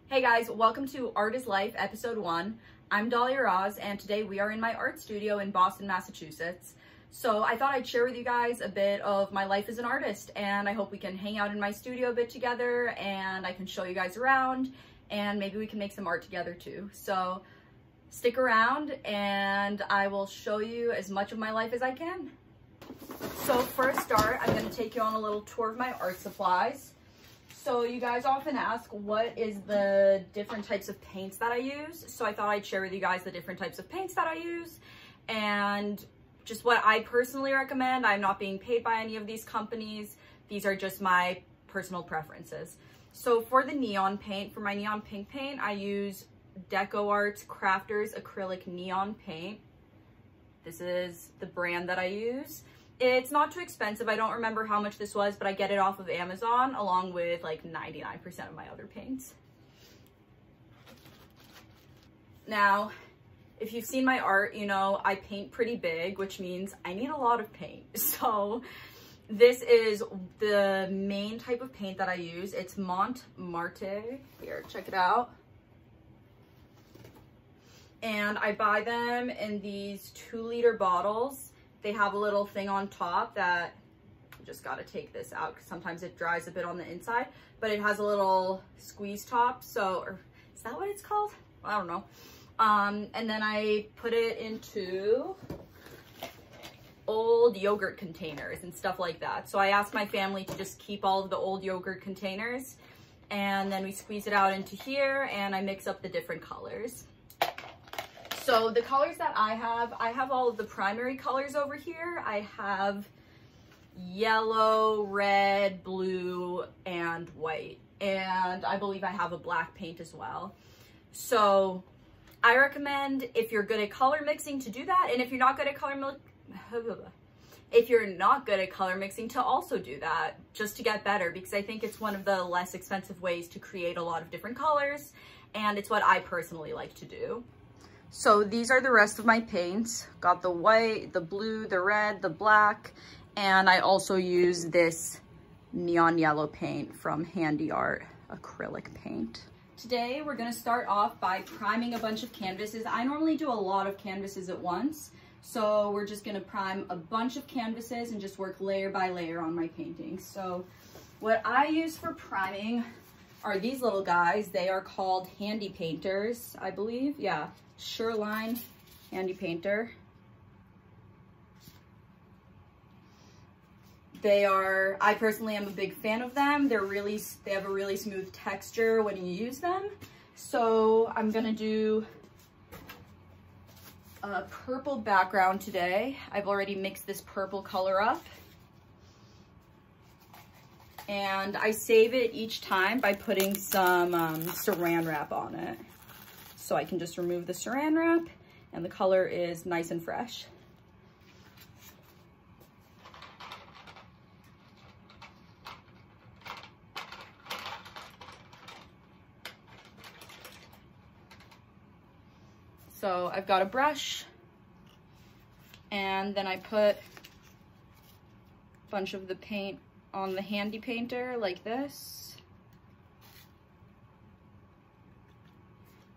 Hey guys, welcome to Art is Life, episode 1. I'm Dahlia Roz, and today we are in my art studio in Boston, Massachusetts. So I thought I'd share with you guys a bit of my life as an artist, and I hope we can hang out in my studio a bit together, and I can show you guys around, and maybe we can make some art together too. So stick around, and I will show you as much of my life as I can. So for a start, I'm going to take you on a little tour of my art supplies. So you guys often ask what is the different types of paints that I use. So I thought I'd share with you guys the different types of paints that I use and just what I personally recommend. I'm not being paid by any of these companies. These are just my personal preferences. So for the neon paint, for my neon pink paint, I use Deco Art's Crafters Acrylic Neon Paint. This is the brand that I use. It's not too expensive. I don't remember how much this was, but I get it off of Amazon along with like 99% of my other paints. Now, if you've seen my art, you know I paint pretty big, which means I need a lot of paint. So this is the main type of paint that I use. It's Montmartre. Here, check it out. And I buy them in these 2-liter bottles. They have a little thing on top that you just got to take this out because sometimes it dries a bit on the inside, but it has a little squeeze top. So, or is that what it's called? I don't know. And then I put it into old yogurt containers and stuff like that. So I asked my family to just keep all of the old yogurt containers, and then we squeeze it out into here and I mix up the different colors. So the colors that I have all of the primary colors over here. I have yellow, red, blue, and white. And I believe I have a black paint as well. So I recommend, if you're good at color mixing, to do that. And if you're not good at color mixing, to also do that, just to get better, because I think it's one of the less expensive ways to create a lot of different colors. And it's what I personally like to do. So these are the rest of my paints. Got the white, the blue, the red, the black, and I also use this neon yellow paint from Handy Art acrylic paint. Today we're gonna start off by priming a bunch of canvases. I normally do a lot of canvases at once, so we're just gonna prime a bunch of canvases and just work layer by layer on my paintings. So what I use for priming are these little guys. They are called Handy Painters, I believe. Yeah. Shoreline Handy Painter. I personally am a big fan of them. They have a really smooth texture when you use them. So I'm gonna do a purple background today. I've already mixed this purple color up. And I save it each time by putting some saran wrap on it. So I can just remove the saran wrap and the color is nice and fresh. So I've got a brush, and then I put a bunch of the paint on the Handy Painter like this.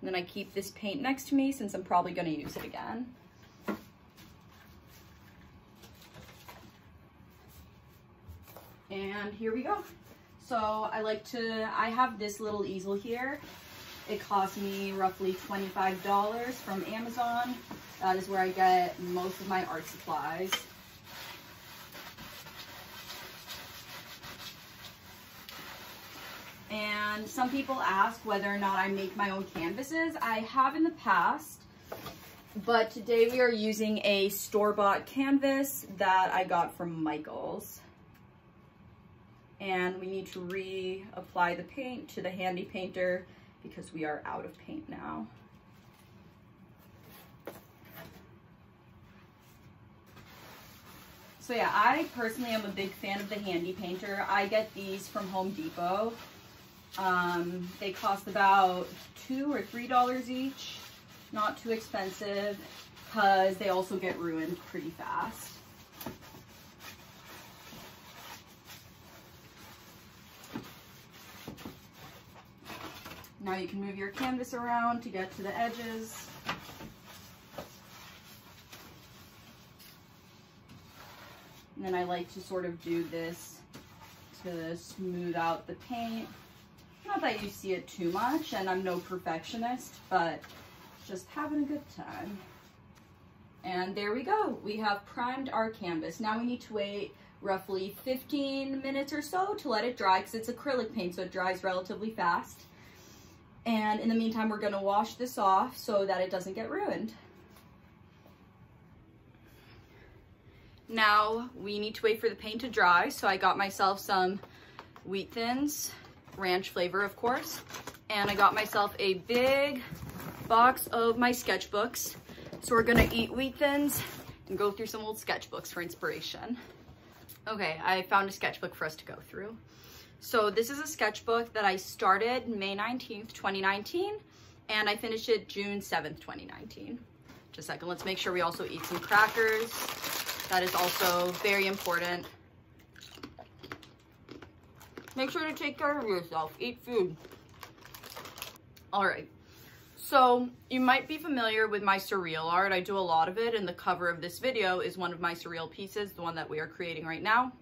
And then I keep this paint next to me since I'm probably going to use it again. And here we go. So I have this little easel here. It cost me roughly $25 from Amazon. That is where I get most of my art supplies. And some people ask whether or not I make my own canvases. I have in the past, but today we are using a store-bought canvas that I got from Michael's. And we need to reapply the paint to the Handy Painter because we are out of paint now. So yeah, I personally am a big fan of the Handy Painter. I get these from Home Depot. They cost about $2 or $3 each. Not too expensive because they also get ruined pretty fast. Now you can move your canvas around to get to the edges. And then I like to sort of do this to smooth out the paint. Not that you see it too much, and I'm no perfectionist, but just having a good time. And there we go. We have primed our canvas. Now we need to wait roughly 15 minutes or so to let it dry, because it's acrylic paint, so it dries relatively fast. And in the meantime, we're gonna wash this off so that it doesn't get ruined. Now we need to wait for the paint to dry, so I got myself some Wheat Thins, ranch flavor of course, and I got myself a big box of my sketchbooks. So we're gonna eat Wheat Thins and go through some old sketchbooks for inspiration. Okay, I found a sketchbook for us to go through. So this is a sketchbook that I started May 19th, 2019, and I finished it June 7th, 2019. Just a second, let's make sure we also eat some crackers. That is also very important. Make sure to take care of yourself, eat food. All right, so you might be familiar with my surreal art. I do a lot of it, and the cover of this video is one of my surreal pieces, the one that we are creating right now.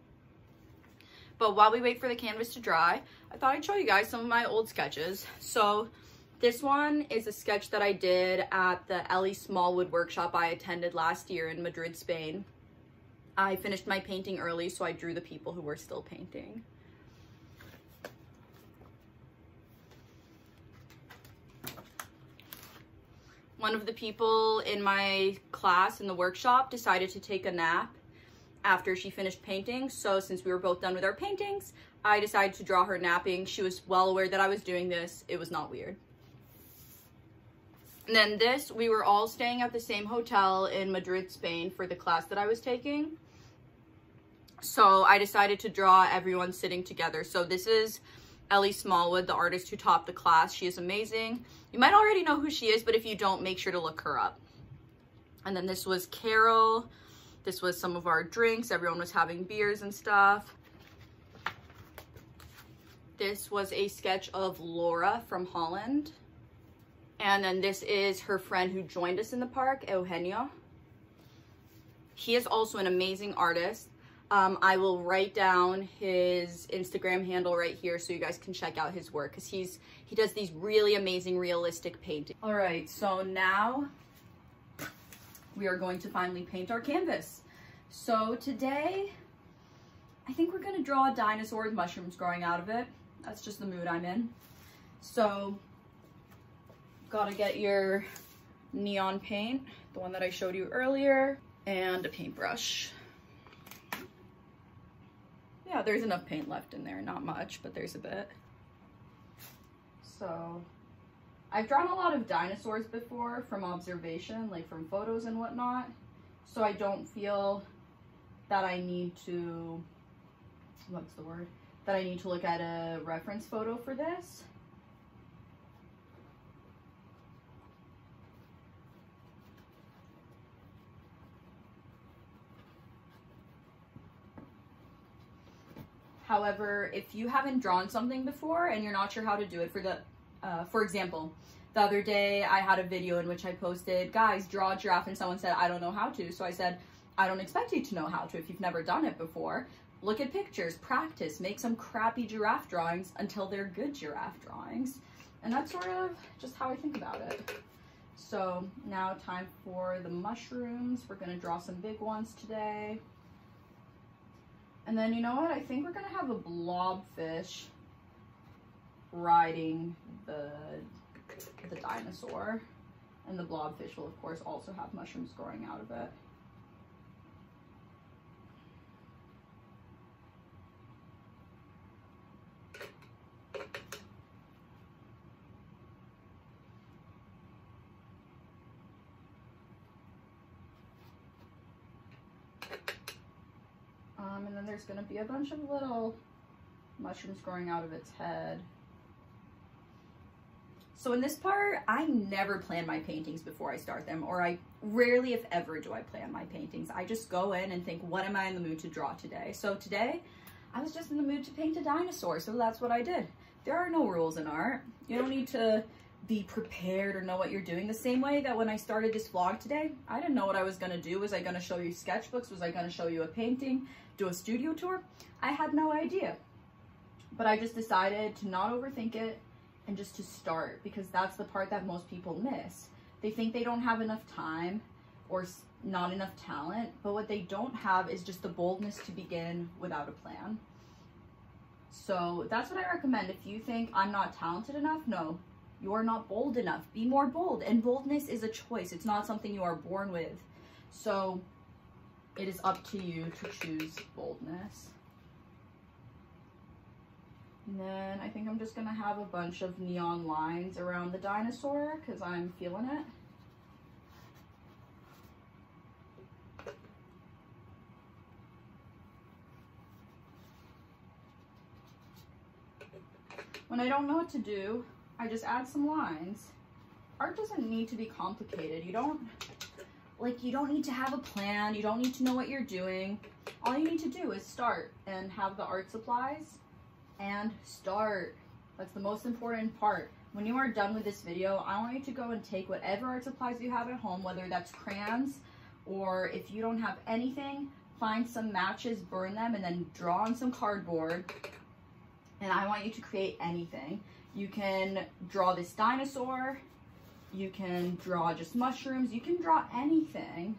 But while we wait for the canvas to dry, I thought I'd show you guys some of my old sketches. So this one is a sketch that I did at the Ellie Smallwood workshop I attended last year in Madrid, Spain. I finished my painting early, so I drew the people who were still painting. One of the people in my class in the workshop decided to take a nap after she finished painting. So since we were both done with our paintings, I decided to draw her napping. She was well aware that I was doing this. It was not weird. And then this, we were all staying at the same hotel in Madrid, Spain for the class that I was taking. So I decided to draw everyone sitting together. So this is Ellie Smallwood, the artist who taught the class. She is amazing. You might already know who she is, but if you don't, make sure to look her up. And then this was Carol. This was some of our drinks. Everyone was having beers and stuff. This was a sketch of Laura from Holland. And then this is her friend who joined us in the park, Eugenio. He is also an amazing artist. I will write down his Instagram handle right here so you guys can check out his work, because he does these really amazing realistic paintings. All right, so now we are going to finally paint our canvas. So today, I think we're gonna draw a dinosaur with mushrooms growing out of it. That's just the mood I'm in. So, gotta get your neon paint, the one that I showed you earlier, and a paintbrush. Yeah, there's enough paint left in there, not much, but there's a bit. So, I've drawn a lot of dinosaurs before from observation, like from photos and whatnot. So I don't feel that I need to, that I need to look at a reference photo for this. However, if you haven't drawn something before and you're not sure how to do it, for example, the other day I had a video in which I posted, guys, draw a giraffe, and someone said, I don't know how to. So I said, I don't expect you to know how to if you've never done it before. Look at pictures, practice, make some crappy giraffe drawings until they're good giraffe drawings. And that's sort of just how I think about it. So now time for the mushrooms. We're gonna draw some big ones today. And then, you know what? I think we're gonna have a blobfish riding the dinosaur. And the blobfish will, of course, also have mushrooms growing out of it. And then there's gonna be a bunch of little mushrooms growing out of its head. So in this part, I never plan my paintings before I start them, or I rarely, if ever, do I plan my paintings. I just go in and think, what am I in the mood to draw today? So today, I was just in the mood to paint a dinosaur, so that's what I did. there are no rules in art. You don't need to be prepared or know what you're doing. The same way that when I started this vlog today, I didn't know what I was gonna do. Was I gonna show you sketchbooks? Was I gonna show you a painting? Do a studio tour? I had no idea. But I just decided to not overthink it and just to start, because that's the part that most people miss. They think they don't have enough time or not enough talent, but what they don't have is just the boldness to begin without a plan. So that's what I recommend. If you think I'm not talented enough, no, you're not bold enough. Be more bold. And boldness is a choice. It's not something you are born with. So it is up to you to choose boldness. And then I think I'm just gonna have a bunch of neon lines around the dinosaur because I'm feeling it. When I don't know what to do, I just add some lines. Art doesn't need to be complicated. You don't need to have a plan. You don't need to know what you're doing. All you need to do is start and have the art supplies and start. That's the most important part. When you are done with this video, I want you to go and take whatever art supplies you have at home, whether that's crayons, or if you don't have anything, find some matches, burn them, and then draw on some cardboard. And I want you to create anything. You can draw this dinosaur, you can draw just mushrooms, you can draw anything.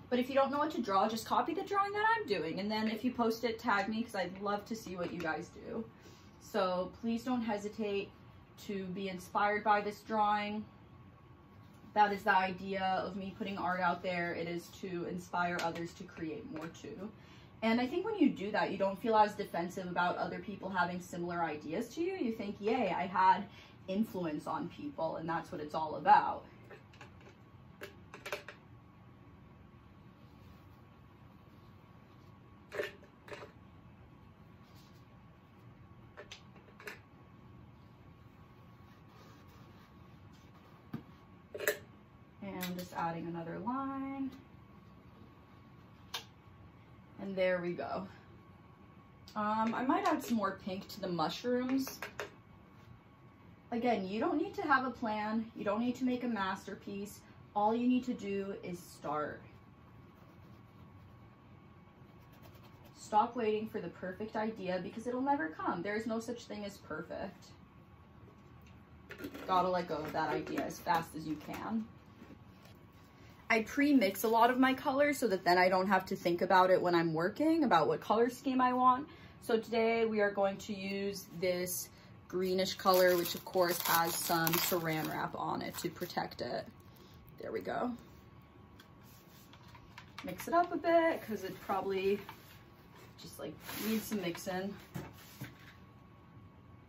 But if you don't know what to draw, just copy the drawing that I'm doing. And then if you post it, tag me, because I'd love to see what you guys do. So please don't hesitate to be inspired by this drawing. That is the idea of me putting art out there. It is to inspire others to create more too. And I think when you do that, you don't feel as defensive about other people having similar ideas to you. You think, yay, I had influence on people, and that's what it's all about. And just adding another line. And there we go. I might add some more pink to the mushrooms. Again, you don't need to have a plan. You don't need to make a masterpiece. All you need to do is start. Stop waiting for the perfect idea because it'll never come. There's no such thing as perfect. Gotta let go of that idea as fast as you can. I pre-mix a lot of my colors so that then I don't have to think about it when I'm working, about what color scheme I want. So today we are going to use this greenish color, which of course has some saran wrap on it to protect it. There we go. Mix it up a bit because it probably just like needs some mixing.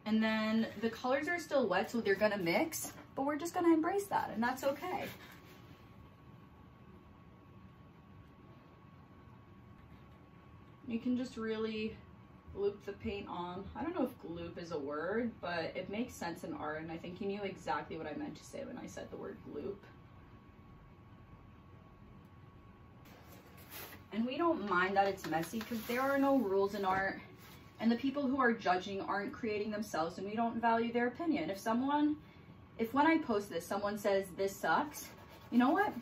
And then the colors are still wet, so they're gonna mix, but we're just gonna embrace that, and that's okay. You can just really gloop the paint on. I don't know if gloop is a word, but it makes sense in art, and I think you knew exactly what I meant to say when I said the word gloop. And we don't mind that it's messy because there are no rules in art, and the people who are judging aren't creating themselves, and we don't value their opinion. If when I post this, someone says this sucks, you know what?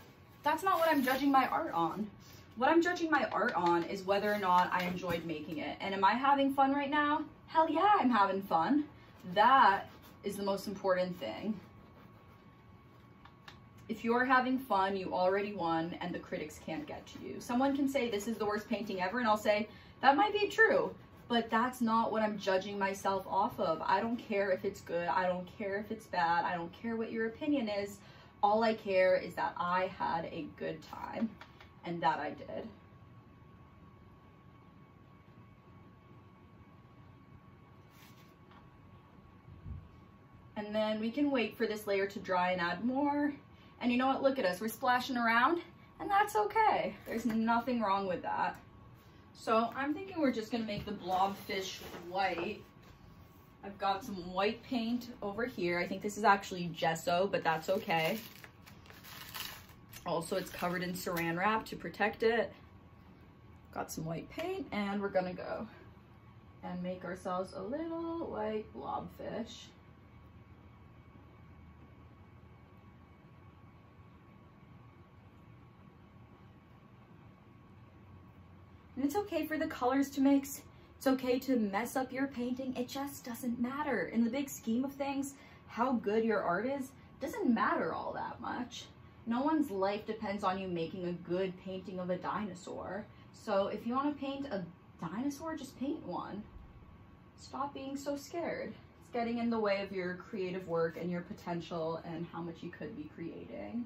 That's not what I'm judging my art on. What I'm judging my art on is whether or not I enjoyed making it. And am I having fun right now? Hell yeah, I'm having fun. That is the most important thing. If you're having fun, you already won, and the critics can't get to you. Someone can say this is the worst painting ever, and I'll say that might be true, but that's not what I'm judging myself off of. I don't care if it's good. I don't care if it's bad. I don't care what your opinion is. All I care is that I had a good time. And that I did. And then we can wait for this layer to dry and add more. And you know what? Look at us. We're splashing around, and that's okay. There's nothing wrong with that. So I'm thinking we're just gonna make the blobfish white. I've got some white paint over here. I think this is actually gesso, but that's okay. Also, it's covered in saran wrap to protect it. Got some white paint, and we're gonna go. and make ourselves a little white blobfish. And it's okay for the colors to mix. It's okay to mess up your painting. It just doesn't matter. In the big scheme of things, how good your art is doesn't matter all that much. No one's life depends on you making a good painting of a dinosaur. So if you want to paint a dinosaur, just paint one. Stop being so scared. It's getting in the way of your creative work and your potential and how much you could be creating.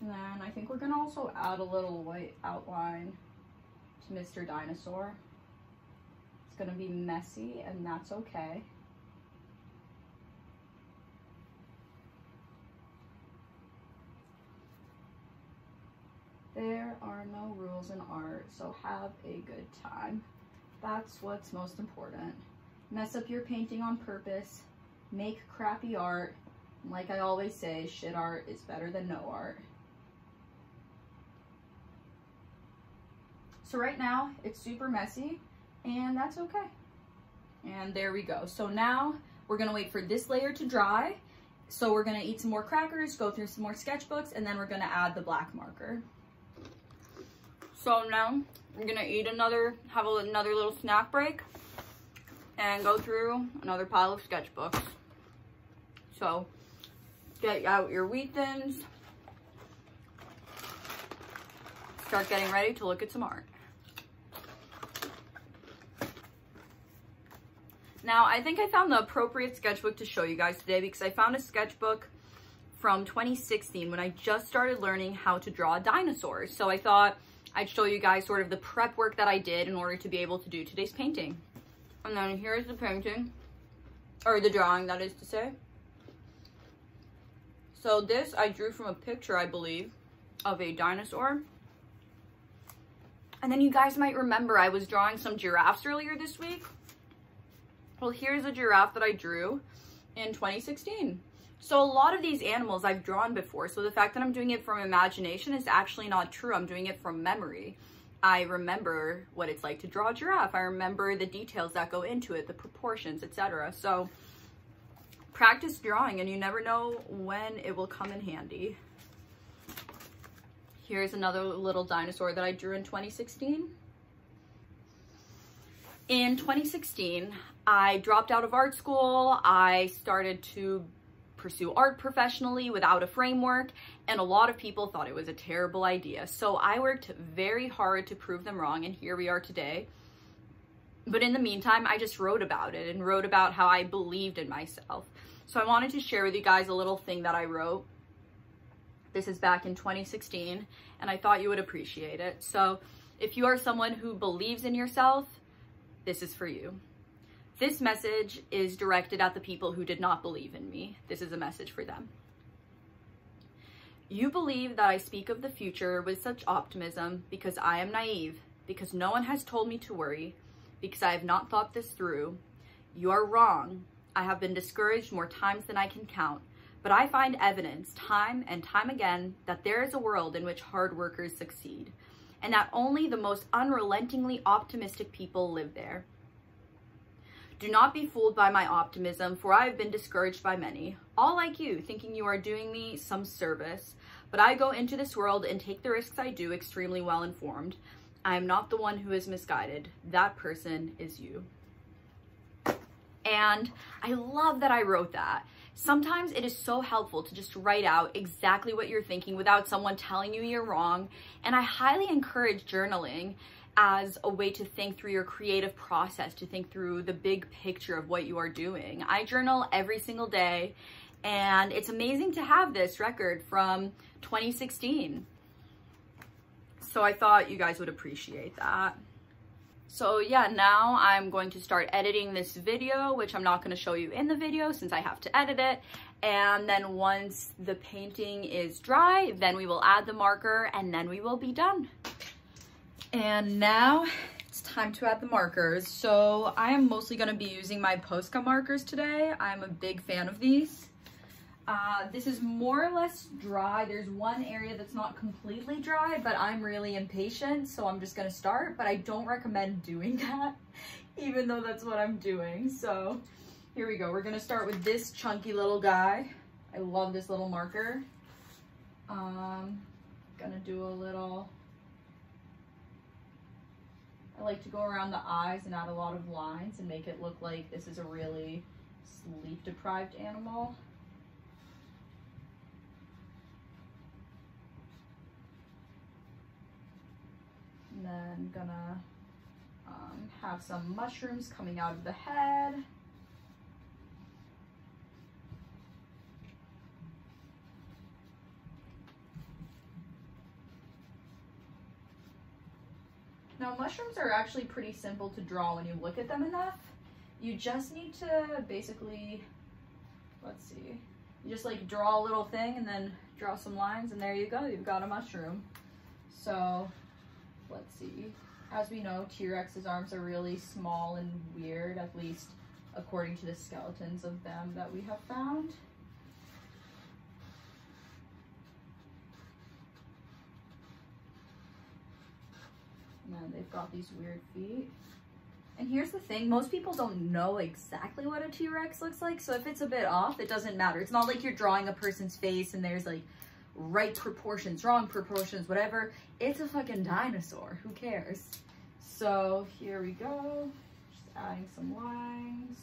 And then I think we're gonna also add a little white outline to Mr. Dinosaur. It's gonna be messy, and that's okay. There are no rules in art, so have a good time. That's what's most important. Mess up your painting on purpose, make crappy art. Like I always say, shit art is better than no art. So right now, it's super messy, and that's okay. And there we go. So now, we're gonna wait for this layer to dry. So we're gonna eat some more crackers, go through some more sketchbooks, and then we're gonna add the black marker. So now, we're gonna eat have another little snack break, and go through another pile of sketchbooks. So, get out your wheat thins. Start getting ready to look at some art. Now, I think I found the appropriate sketchbook to show you guys today because I found a sketchbook from 2016 when I just started learning how to draw dinosaurs. So I thought I'd show you guys sort of the prep work that I did in order to be able to do today's painting. And then here's the painting, or the drawing, that is to say. So this I drew from a picture, I believe, of a dinosaur. And then you guys might remember I was drawing some giraffes earlier this week. Well, here's a giraffe that I drew in 2016. So a lot of these animals I've drawn before, so the fact that I'm doing it from imagination is actually not true. I'm doing it from memory. I remember what it's like to draw a giraffe. I remember the details that go into it, the proportions, etc. So practice drawing and you never know when it will come in handy. Here's another little dinosaur that I drew in 2016. In 2016, I dropped out of art school. I started to pursue art professionally without a framework, and a lot of people thought it was a terrible idea. So I worked very hard to prove them wrong, and here we are today. But in the meantime, I just wrote about it and wrote about how I believed in myself. So I wanted to share with you guys a little thing that I wrote. This is back in 2016, and I thought you would appreciate it. So if you are someone who believes in yourself, this is for you. This message is directed at the people who did not believe in me. This is a message for them. You believe that I speak of the future with such optimism because I am naive, because no one has told me to worry, because I have not thought this through. You are wrong. I have been discouraged more times than I can count, but I find evidence time and time again that there is a world in which hard workers succeed, and that only the most unrelentingly optimistic people live there. Do not be fooled by my optimism, for I have been discouraged by many, all like you, thinking you are doing me some service. But I go into this world and take the risks I do extremely well informed. I am not the one who is misguided. That person is you. And I love that I wrote that. Sometimes it is so helpful to just write out exactly what you're thinking without someone telling you you're wrong. And I highly encourage journaling as a way to think through your creative process, to think through the big picture of what you are doing. I journal every single day, and it's amazing to have this record from 2016. So I thought you guys would appreciate that. So yeah, now I'm going to start editing this video, which I'm not going to show you in the video since I have to edit it. And then once the painting is dry, then we will add the marker and then we will be done. And now it's time to add the markers. So I am mostly going to be using my Posca markers today. I'm a big fan of these. This is more or less dry. There's one area that's not completely dry, but I'm really impatient, so I'm just going to start. But I don't recommend doing that even though that's what I'm doing. So here we go. We're gonna start with this chunky little guy. I love this little marker. Gonna do a little, I like to go around the eyes and add a lot of lines and make it look like this is a really sleep deprived animal. And then gonna have some mushrooms coming out of the head. Now, mushrooms are actually pretty simple to draw when you look at them enough. You just need to basically, let's see, you just like draw a little thing and then draw some lines and there you go, you've got a mushroom. So, let's see. As we know, T-Rex's arms are really small and weird, at least according to the skeletons of them that we have found. And then they've got these weird feet. And here's the thing, most people don't know exactly what a T-Rex looks like, so if it's a bit off, it doesn't matter. It's not like you're drawing a person's face and there's like right proportions, wrong proportions, whatever. It's a fucking dinosaur, who cares? So here we go, just adding some lines.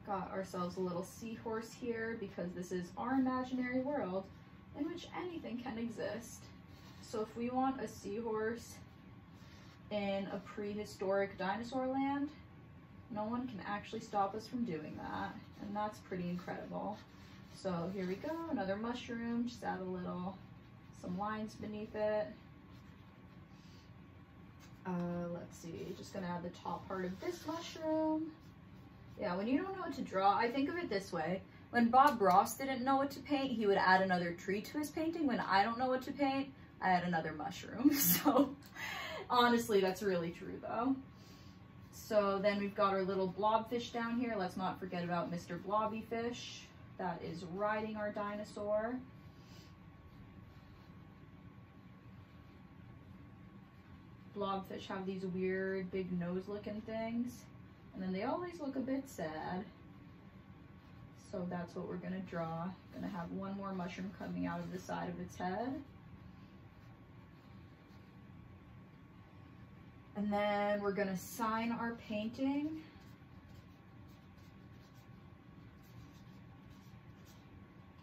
Got ourselves a little seahorse here because this is our imaginary world in which anything can exist. So if we want a seahorse in a prehistoric dinosaur land, no one can actually stop us from doing that. And that's pretty incredible. So here we go, another mushroom, just add some lines beneath it. Let's see, just gonna add the top part of this mushroom. Yeah, when you don't know what to draw, I think of it this way. When Bob Ross didn't know what to paint, he would add another tree to his painting. When I don't know what to paint, I add another mushroom. So honestly, that's really true though. So then we've got our little blobfish down here. Let's not forget about Mr. Blobbyfish. That is riding our dinosaur. Blobfish have these weird big nose looking things. And then they always look a bit sad. So that's what we're gonna draw. Gonna have one more mushroom coming out of the side of its head. And then we're gonna sign our painting.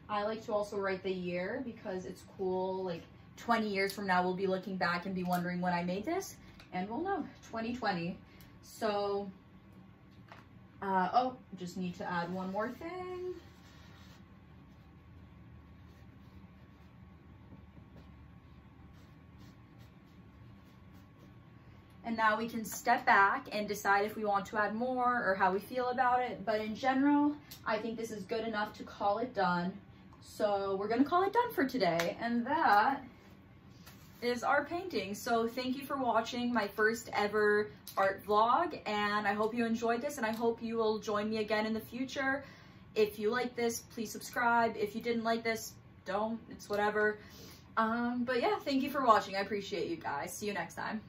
I like to also write the year because it's cool, like 20 years from now we'll be looking back and be wondering when I made this, and we'll know, 2020. So, oh, just need to add one more thing. And now we can step back and decide if we want to add more or how we feel about it. But in general, I think this is good enough to call it done. So we're gonna call it done for today. And that is our painting. So thank you for watching my first ever art vlog. And I hope you enjoyed this and I hope you will join me again in the future. If you like this, please subscribe. If you didn't like this, don't, it's whatever. But yeah, thank you for watching. I appreciate you guys. See you next time.